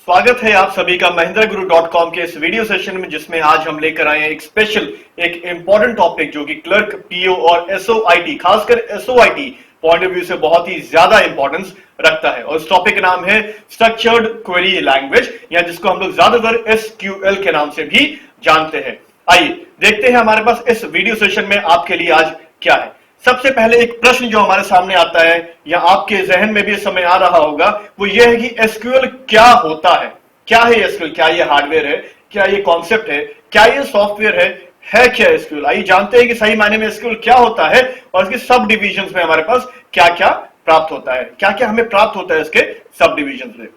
स्वागत है आप सभी का mahindraguru.com के इस वीडियो सेशन में, जिसमें आज हम लेकर आए हैं एक स्पेशल एक इंपॉर्टेंट टॉपिक जो कि क्लर्क, पीओ और एसओआईटी, खासकर एसओआईटी पॉइंट ऑफ व्यू से बहुत ही ज्यादा इंपॉर्टेंस रखता है। और इस टॉपिक का नाम है स्ट्रक्चर्ड क्वेरी लैंग्वेज, या जिसको हम लोग ज्यादातर एसक्यूएल के नाम से भी जानते हैं। आइए देखते हैं हमारे पास इस वीडियो सेशन में आपके लिए आज क्या है। सबसे पहले एक प्रश्न जो हमारे सामने आता है या आपके जहन में भी इस समय आ रहा होगा, वो ये है कि एसक्यूएल क्या होता है। क्या है एसक्यूएल? क्या ये हार्डवेयर है? क्या ये कॉन्सेप्ट है? क्या ये सॉफ्टवेयर है क्या एसक्यूएल? आइए जानते हैं कि सही मायने में एसक्यूएल क्या होता है और इसके सब डिविजन्स में हमारे पास क्या क्या प्राप्त होता है, क्या क्या हमें प्राप्त होता है इसके सब डिविजन्स में।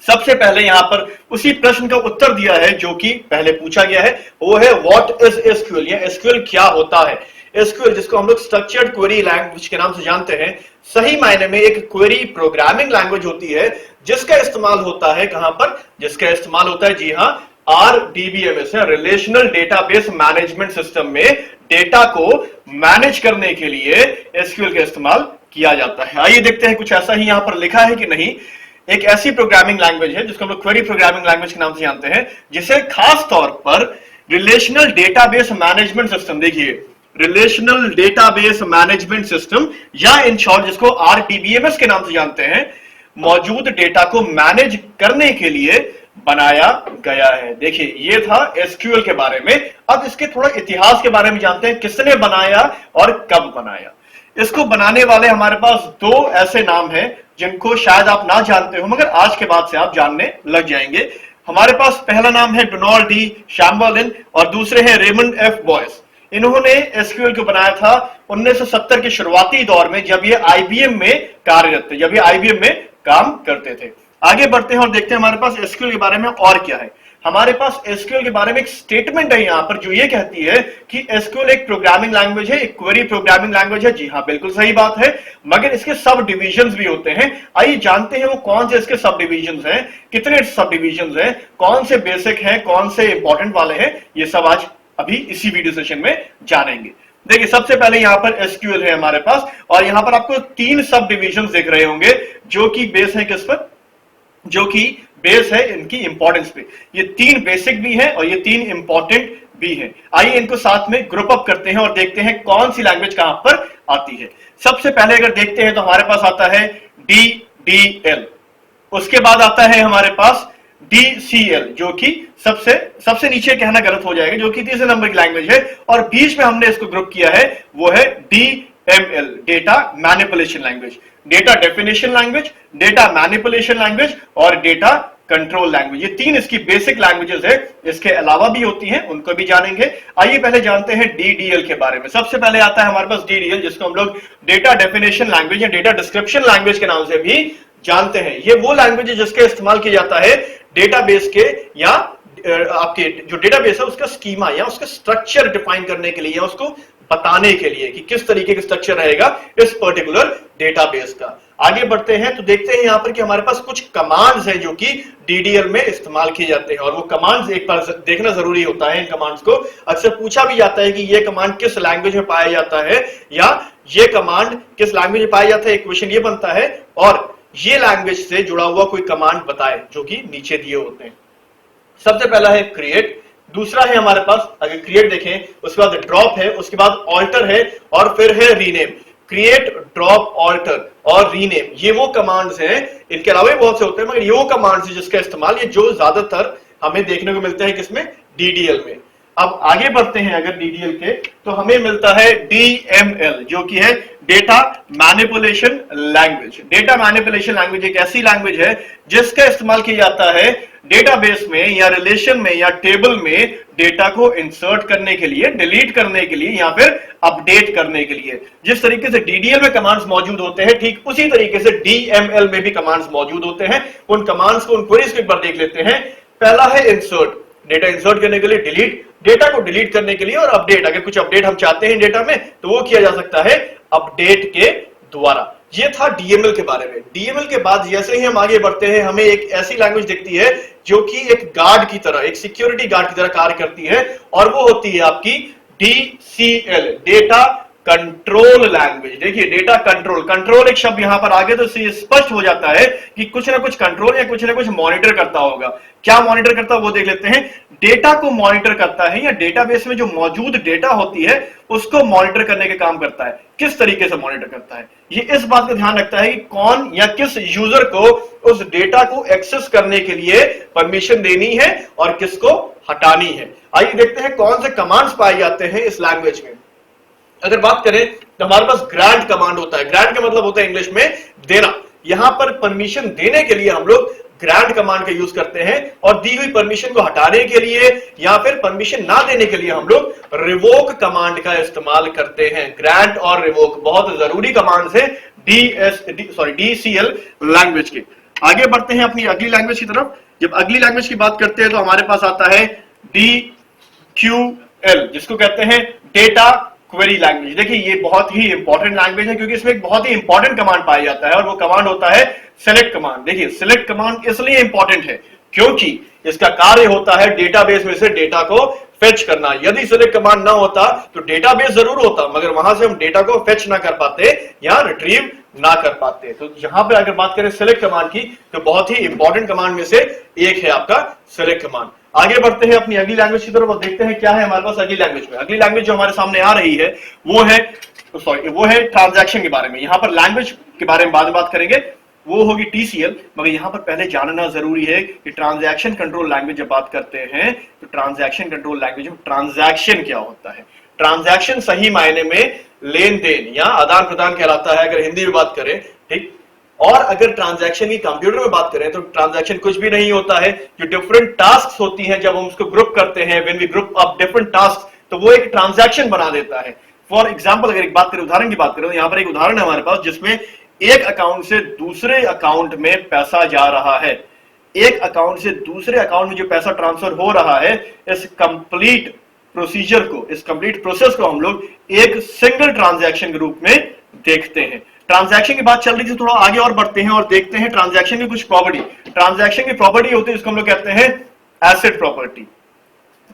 सबसे पहले यहां पर उसी प्रश्न का उत्तर दिया है जो कि पहले पूछा गया है, वो है व्हाट इज एसक्यूएल, या एसक्यूएल क्या होता है। एसक्यूएल, जिसको हम लोग स्ट्रक्चर्ड क्वेरी लैंग्वेज के नाम से जानते हैं, सही मायने में एक क्वेरी प्रोग्रामिंग लैंग्वेज होती है जिसका इस्तेमाल होता है कहां पर? जिसका इस्तेमाल होता है, जी हां, आरडीबीएमएस है, रिलेशनल डेटाबेस मैनेजमेंट सिस्टम में डेटा को मैनेज करने के लिए एसक्यूएल का इस्तेमाल किया जाता है। आइए देखते हैं कुछ ऐसा ही यहां पर लिखा है कि नहीं। एक ऐसी प्रोग्रामिंग लैंग्वेज है जिसको हम लोग क्वेरी प्रोग्रामिंग लैंग्वेज के नाम से जानते हैं, जिसे खास तौर पर रिलेशनल डेटाबेस मैनेजमेंट सिस्टम, देखिए रिलेशनल डेटाबेस मैनेजमेंट सिस्टम, या इन शॉर्ट जिसको आरडीबीएमएस के नाम से जानते हैं, मौजूद डेटा को मैनेज करने के लिए बनाया गया है। देखिए ये था एसक्यूएल के बारे में। अब इसके थोड़ा इतिहास के बारे में जानते हैं, किसने बनाया और कब बनाया। इसको बनाने वाले हमारे पास दो ऐसे नाम हैं जिनको शायद आप ना जानते हो, मगर आज के बाद से आप जानने लग जाएंगे। हमारे पास पहला नाम है डोनाल्ड डी शैम्बर्लिन और दूसरे हैं रेमंड एफ बॉयस। इन्होंने एसक्यूएल को बनाया था 1970 के शुरुआती दौर में, जब ये आईबीएम में कार्यरत थे, जब ये आईबीएम में काम करते थे। आगे बढ़ते हैं और देखते हैं हमारे पास एसक्यूएल के बारे में और क्या है। हमारे पास एसक्यूएल के बारे में एक स्टेटमेंट है यहां पर जो ये कहती है कि एसक्यूएल एक प्रोग्रामिंग लैंग्वेज है, एक क्वेरी प्रोग्रामिंग लैंग्वेज है। जी हां, बिल्कुल सही बात है, मगर इसके सब डिविजन्स भी होते हैं। आइए जानते हैं वो कौन से इसके सब डिविजन्स हैं, कितने सब डिविजन्स हैं, कौन से बेसिक हैं, कौन से इंपॉर्टेंट वाले हैं। ये सब आज अभी इसी वीडियो सेशन में जानेंगे। देखिए सबसे पहले यहां पर एसक्यूएल है हमारे पास, और यहां पर आपको तीन सब डिविजन्स दिख रहे होंगे जो कि बेस है किस पर? जो कि बेस है इनकी इंपॉर्टेंस पे। ये तीन बेसिक भी हैं और ये तीन इंपॉर्टेंट भी हैं। आइए इनको साथ में ग्रुप अप करते हैं और देखते हैं कौन सी लैंग्वेज कहां पर आती है। सबसे पहले अगर देखते हैं तो हमारे पास आता है डीडीएल, उसके बाद आता है हमारे पास DCL, जो कि सबसे नीचे कहना गलत हो जाएगा, जो कि तीसरे नंबर की लैंग्वेज है, और बीच में हमने इसको ग्रुप किया है, वो है DML, data manipulation language, data definition language, data manipulation language और डेटा कंट्रोल लैंग्वेज। ये तीन इसकी बेसिक लैंग्वेजेस है। इसके अलावा भी होती हैं, उनको भी जानेंगे। आइए पहले जानते हैं DDL के बारे में। सबसे पहले आता है हमारे पास DDL, जिसको हम लोग डेटा डेफिनेशन लैंग्वेज या डेटा डिस्क्रिप्शन लैंग्वेज के नाम से भी जानते हैं। ये वो लैंग्वेज है जिसका इस्तेमाल किया जाता है डेटाबेस के या आपके जो डेटाबेस है उसका स्कीमा या उसका स्ट्रक्चर डिफाइन करने के लिए, या उसको बताने के लिए कि किस तरीके का स्ट्रक्चर रहेगा इस पर्टिकुलर डेटाबेस का। आगे बढ़ते हैं तो देखते हैं यहां पर कि हमारे पास कुछ कमांड्स हैं जो कि डीडीएल में इस्तेमाल किए जाते हैं, और वो कमांड्स एक बार देखना जरूरी होता है। इन कमांड्स को अक्सर पूछा भी जाता है कि ये कमांड किस लैंग्वेज में पाया जाता है, या ये कमांड किस लैंग्वेज में पाया जाता है। एक क्वेश्चन ये बनता है, और ये लैंग्वेज से जुड़ा हुआ कोई कमांड बताए, जो कि नीचे दिए होते हैं। सबसे पहला है क्रिएट, दूसरा है हमारे पास, अगर क्रिएट देखें, उसके बाद ड्रॉप है, उसके बाद ऑल्टर है, और फिर है रीनेम। क्रिएट, ड्रॉप, ऑल्टर और रीनेम, ये वो कमांड्स हैं। इनके अलावा बहुत से होते हैं, मगर ये वो कमांड्स हैं जिसका इस्तेमाल ये जो ज्यादातर हमें देखने को मिलते हैं किसमें? डीडीएल में। अब आगे बढ़ते हैं अगर डीडीएल के, तो हमें मिलता है डीएमएल, जो कि है data manipulation language. Data manipulation language एक ऐसी लैंग्वेज है जिसका इस्तेमाल किया जाता है डेटाबेस में या रिलेशन में या टेबल में डेटा को इंसर्ट करने के लिए, डिलीट करने के लिए, या फिर अपडेट करने के लिए। जिस तरीके से डीडीएल में कमांड्स मौजूद होते हैं, ठीक उसी तरीके से डीएमएल में भी कमांड्स मौजूद होते हैं। उन कमांड्स को, उन क्वेरीज को एक बार देख लेते हैं। पहला है इंसर्ट, डेटा इंसर्ट करने के लिए, डिलीट, डेटा को डिलीट करने के लिए, और अपडेट, अगर कुछ अपडेट हम चाहते हैं डेटा में तो वो किया जा सकता है अपडेट के द्वारा। ये था डीएमएल के बारे में। डीएमएल के बाद जैसे ही हम आगे बढ़ते हैं, हमें एक ऐसी लैंग्वेज दिखती है जो कि एक गार्ड की तरह, एक सिक्योरिटी गार्ड की तरह कार्य करती है, और वो होती है आपकी DCL, डेटा कंट्रोल लैंग्वेज। देखिए डेटा कंट्रोल, कंट्रोल एक शब्द यहां पर आगे तो स्पष्ट हो जाता है कि कुछ ना कुछ कंट्रोल या कुछ ना कुछ मॉनिटर करता होगा। क्या मॉनिटर करता है वो देख लेते हैं। डेटा को मॉनिटर करता है या डेटाबेस में जो मौजूद डेटा होती है उसको मॉनिटर करने के काम करता है। किस तरीके से मॉनिटर करता है, ये इस बात का ध्यान रखता है कि कौन या किस यूजर को उस डेटा को एक्सेस करने के लिए परमिशन देनी है और किसको हटानी है। आइए देखते हैं कौन से कमांड्स पाए जाते हैं इस लैंग्वेज में। अगर बात करें तो हमारे पास ग्रांट कमांड होता है। ग्रांट का मतलब होता है इंग्लिश में देना। यहां पर परमिशन देने के लिए हम लोग ग्रांट कमांड का यूज करते हैं और दी हुई परमिशन को हटाने के लिए या फिर परमिशन ना देने के लिए हम लोग रिवोक कमांड का इस्तेमाल करते हैं। ग्रांट और रिवोक बहुत जरूरी कमांड्स हैं DCL लैंग्वेज के। आगे बढ़ते हैं अपनी अगली लैंग्वेज की तरफ। जब अगली लैंग्वेज की बात करते हैं तो हमारे पास आता है DQL, जिसको कहते हैं डेटा क्वेरी लैंग्वेज। देखिए ये बहुत ही इंपॉर्टेंट लैंग्वेज है क्योंकि इसमें एक बहुत ही इंपॉर्टेंट कमांड पाया जाता है और वो कमांड होता है सेलेक्ट कमांड। देखिए सेलेक्ट कमांड इसलिए इंपॉर्टेंट है क्योंकि इसका कार्य होता है डेटाबेस में से डेटा को फेच करना। यदि सेलेक्ट कमांड ना होता तो डेटाबेस जरूर होता मगर वहां से हम डेटा को फेच ना कर पाते या रिट्रीव ना कर पाते। तो यहां पर अगर बात करें सेलेक्ट कमांड की तो बहुत ही इंपॉर्टेंट कमांड में से एक है आपका सेलेक्ट कमांड। आगे बढ़ते हैं अपनी अगली लैंग्वेज की तरफ और देखते हैं क्या है हमारे पास अगली लैंग्वेज में। अगली लैंग्वेज जो हमारे सामने आ रही है वो है ट्रांजैक्शन के बारे में। यहां पर लैंग्वेज के बारे में बाद में बात करेंगे, वो होगी TCL। मगर यहां पर पहले जानना जरूरी है कि ट्रांजैक्शन कंट्रोल लैंग्वेज जब बात करते हैं तो ट्रांजैक्शन कंट्रोल लैंग्वेज में ट्रांजैक्शन क्या होता है। ट्रांजैक्शन सही मायने में लेन देन या आदान प्रदान कहलाता है अगर हिंदी में बात करें, ठीक। और अगर ट्रांजैक्शन की कंप्यूटर में बात करें तो ट्रांजैक्शन कुछ भी नहीं होता है। जो डिफरेंट टास्क्स होती हैं जब हम उसको ग्रुप करते हैं, when we group up different task, तो वो एक ट्रांजैक्शन बना देता है। फॉर एग्जांपल अगर एक बात करें, उदाहरण की बात करें तो यहां पर एक उदाहरण है हमारे पास जिसमें एक अकाउंट से दूसरे अकाउंट में पैसा जा रहा है। एक अकाउंट से दूसरे अकाउंट में जो पैसा ट्रांसफर हो रहा है, इस कंप्लीट प्रोसीजर को, इस कंप्लीट प्रोसेस को हम लोग एक सिंगल ट्रांजैक्शन के रूप में देखते हैं। ट्रांजैक्शन की बात चल रही थी, थोड़ा आगे और बढ़ते हैं और देखते हैं ट्रांजैक्शन की कुछ प्रॉपर्टी। ट्रांजैक्शन की प्रॉपर्टी होती है जिसको हम लोग कहते हैं एसेट प्रॉपर्टी।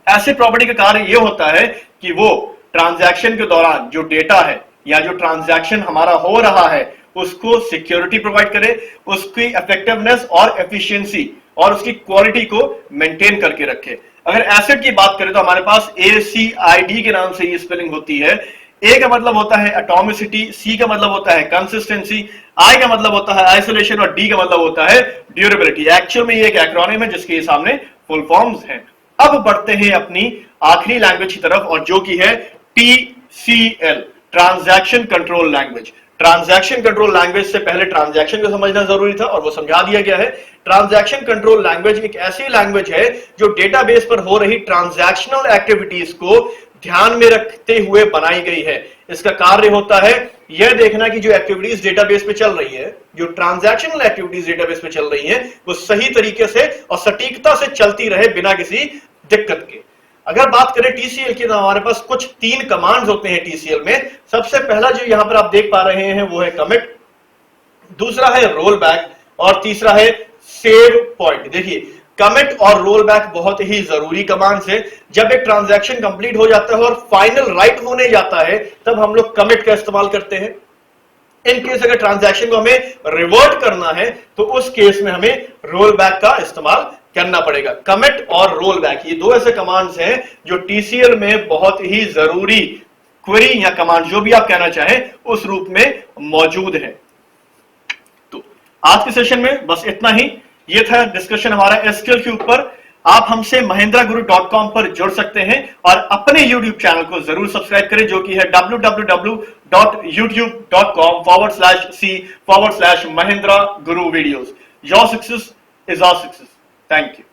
एसेट प्रॉपर्टी का कार्य यह होता है कि वो ट्रांजैक्शन के दौरान जो डेटा है या जो ट्रांजैक्शन हमारा हो रहा है उसको सिक्योरिटी प्रोवाइड करे, उसकी इफेक्टिवनेस और एफिशिएंसी और उसकी क्वालिटी को मेंटेन करके रखे। अगर एसेट की बात करें तो हमारे पास ACID के नाम से ये स्पेलिंग होती है। ए का मतलब होता है एटॉमिसिटी, सी का मतलब होता है कंसिस्टेंसी, आई का मतलब होता है आइसोलेशन और डी का मतलब होता है ड्यूरेबिलिटी। एक्चुअल में ये एक एक्रोनिम है जिसके सामने फुल फॉर्म्स हैं। अब बढ़ते हैं अपनी आखिरी लैंग्वेज की तरफ और जो की है TCL, transaction control language. Transaction control language से पहले ट्रांजैक्शन को समझना जरूरी था और वो समझा दिया गया है। ट्रांजैक्शन कंट्रोल लैंग्वेज एक ऐसी लैंग्वेज है जो डेटाबेस पर हो रही ट्रांजैक्शनल एक्टिविटीज को ध्यान में रखते हुए बनाई गई है। इसका कार्य होता है यह देखना कि जो एक्टिविटीज डेटाबेस पे चल रही है, जो ट्रांजैक्शनल एक्टिविटीज डेटाबेस पे चल रही है, वो सही तरीके से और सटीकता से चलती रहे बिना किसी दिक्कत के। अगर बात करें TCL की तो हमारे पास कुछ 3 कमांड्स होते हैं TCL में। सबसे पहला जो यहां पर आप देख पा रहे हैं वो है कमिट, दूसरा है रोल बैक और तीसरा है सेव पॉइंट। देखिए कमिट और रोल बैक बहुत ही जरूरी कमांड्स है। जब एक ट्रांजैक्शन कंप्लीट हो जाता है और फाइनल राइट होने जाता है तब हम लोग कमिट का इस्तेमाल करते हैं। इन केस अगर ट्रांजैक्शन को हमें रिवर्ट करना है तो उस केस में हमें रोल बैक का इस्तेमाल करना पड़ेगा। कमिट और रोल बैक ये दो ऐसे कमांड्स हैं जो TCL में बहुत ही जरूरी क्वेरी या कमांड जो भी आप कहना चाहें उस रूप में मौजूद है। तो आज के सेशन में बस इतना ही। ये था डिस्कशन हमारा SQL के ऊपर। आप हमसे mahendraguru.com पर जुड़ सकते हैं और अपने YouTube चैनल को जरूर सब्सक्राइब करें जो कि है www.youtube.com/c/Mahendra Guru videos। Your success is our success. Thank you.